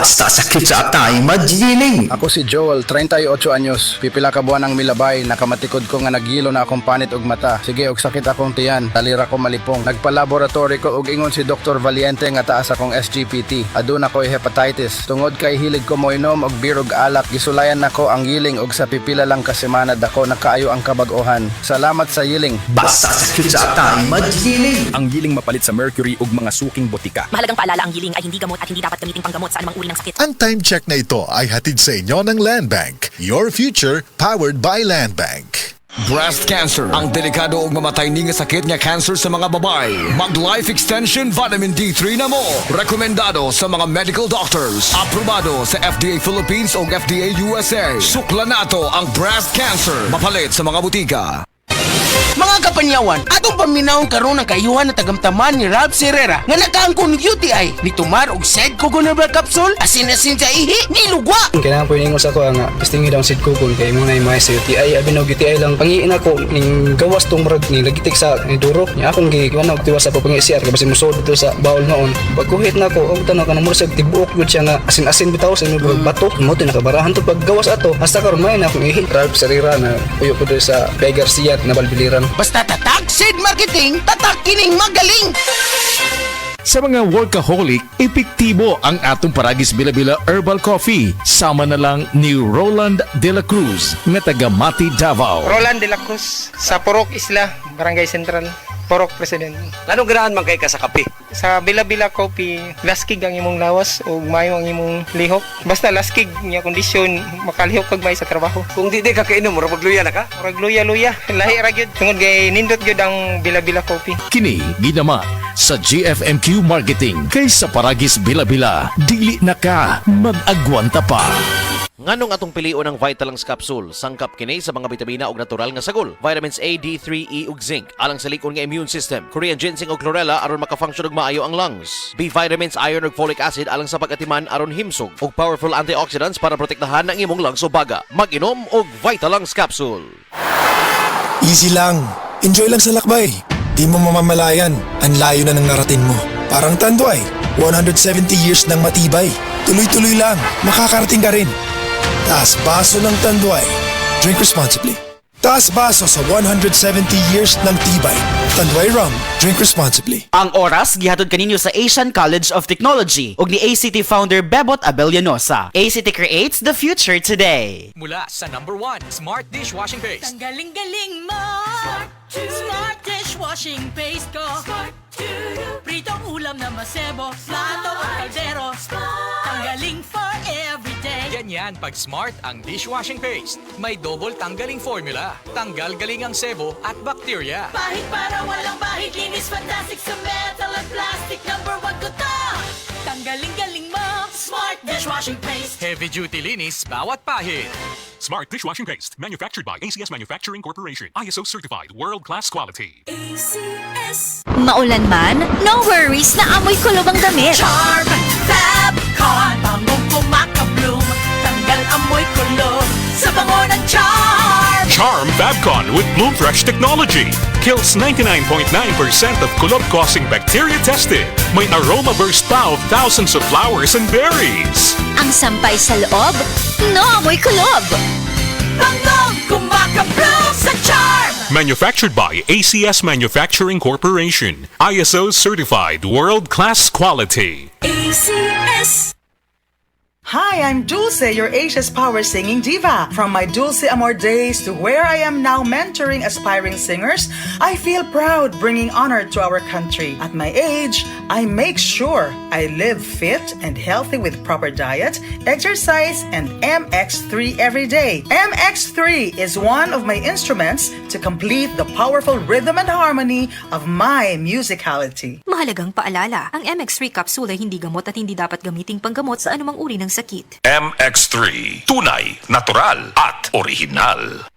Basta sakit sa atay, magiling. Ako si Joel, 38 anyos. Pipila ka buwan ang milabay, nakamatikod ko nga nagilo na akong panit og mata. Sige, og sakit akong tiyan, talira ko malipong. Nagpa-laboratory ko og ingon si Dr. Valiente nga taas akong SGPT. Aduna ko'y hepatitis. Tungod kay hilig ko moinom og beer og alak, gisulayan nako ang yiling og sa pipila lang ka semana dako nakaayo ang kabag-ohan. Salamat sa yiling. Basta sakit sa atay, magiling. Ang giling mapalit sa mercury ug mga suking botika. Mahalagang paalala, ang giling ay hindi gamot at hindi dapat gamitin panggamot sa anumang uri ng sakit. Ang time check na ito ay hatid sa inyo ng Land Bank. Your future powered by Land Bank. Breast cancer, ang delikado ug mamatay ni nga sakit nga cancer sa mga babae. Mag Life Extension Vitamin D3 na mo. Rekomendado sa mga medical doctors. Aprobado sa FDA Philippines ug FDA USA. Sukla nato ang breast cancer. Mapalit sa mga butika. Mga kapanyawan, atong paminawon karon ang kayuhan na tagamtaman ni Ralph Serrera nga nakaangkon ng UTI ni tumar og side coconut capsule asin-asin sa ihi ni lugwa. Kailangan po iningos ako nga testing daw sid kukon kay mo na yung mga sa UTI abi og UTI lang pangiin ako ning gawas tong murag ni lagitik sa ni duro nya akong giwan og tiwas ako pang-CR kasi musod dito sa bawol noon pagkuhit na ako og tanaw kanang murag tibuok gud siya nga asin-asin bitaw sa imong bato mo to nakabarahan to paggawas ato hasta karon may na akong ihi. Ralph Serrera na puyo ko sa Kay Garcia na Balbiliran. Basta tatak seed marketing, tatak kining magaling. Sa mga workaholic, epektibo ang atong Paragis Bila-Bila Herbal Coffee. Sama na lang ni Roland De La Cruz na taga Mati, Davao. Roland De La Cruz sa Purok Isla, Barangay Central, Purok President. Anong ganahan man kay ka sa kape? Sa Bila-Bila Coffee, laskig ang imong lawas o mayo ang imong lihok. Basta laskig niya kondisyon, makalihok kag may sa trabaho. Kung di ka kainom, murag magluya na ka? Murag luya-luya, lahi ra gyud. Tungod kay nindot gyud ang Bila-Bila Coffee. Kini ginaman sa GFMQ Marketing kay sa Paragis Bila-Bila. Dili na ka mag-agwanta pa. Nganong atong pilion ang Vitalangs Capsule, sangkap kini sa mga bitamina ug natural nga sagol, vitamins A, D3, E ug zinc, alang sa likon nga immune system, Korean ginseng ug chlorella aron maka-function ug maayo ang lungs, B vitamins, iron ug folic acid alang sa pag-atiman aron himsog, ug powerful antioxidants para protektahan ang imong lungs o baga. Mag-inom og Vitalangs Capsule. Easy lang. Enjoy lang sa lakbay. Di mo mamamalayan, ang layo na ng narating mo. Parang Tanduay, 170 years ng matibay. Tuloy-tuloy lang, makakarating ka rin. Taas baso ng Tanduay. Drink responsibly. Taas baso sa 170 years ng tibay. Tanduay Rum. Drink responsibly. Ang oras gihatod kaninyo sa Asian College of Technology ug ni ACT founder Bebot Abellanosa. ACT creates the future today. Mula sa #1 Smart Dishwashing Paste. Ang galing-galing mo. Smart Dishwashing Paste ko. Pritong ulam na masebo. Plato o kaldero. Tanggaling for everyday. Ganyan pag smart ang dishwashing paste. May double tanggaling formula. Tanggal galing ang sebo at bacteria. Bahid para walang bahid. Linis fantastic sa metal at plastic. #1 ko to. Tanggaling-galing mo. Smart Dishwashing Paste. Heavy duty linis bawat pahid. Smart Dishwashing Paste, manufactured by ACS Manufacturing Corporation. ISO certified, world-class quality. ACS. Maulan man, no worries na amoy kulob ang damit. Charm Fabcon. Bangong kumaka-bloom. Tanggal amoy kulob sa bango ng Charm. Charm Fabcon with Bloom Fresh technology. Kills 99.9% of kulob-causing bacteria tested. May aroma burst pa of thousands of flowers and berries. Ang sampay sa loob, no amoy kulob. Bangong kumaka-bloom sa Charm. Manufactured by ACS Manufacturing Corporation. ISO certified, world-class quality. ACS. Hi, I'm Dulce, your Asia's Power Singing Diva. From my Dulce Amor days to where I am now mentoring aspiring singers, I feel proud bringing honor to our country. At my age, I make sure I live fit and healthy with proper diet, exercise, and MX3 every day. MX3 is one of my instruments to complete the powerful rhythm and harmony of my musicality. Mahalagang paalala, ang MX3 capsule ay hindi gamot at hindi dapat gamiting panggamot sa anumang uri ng sakit. MX3, tunay, natural at original.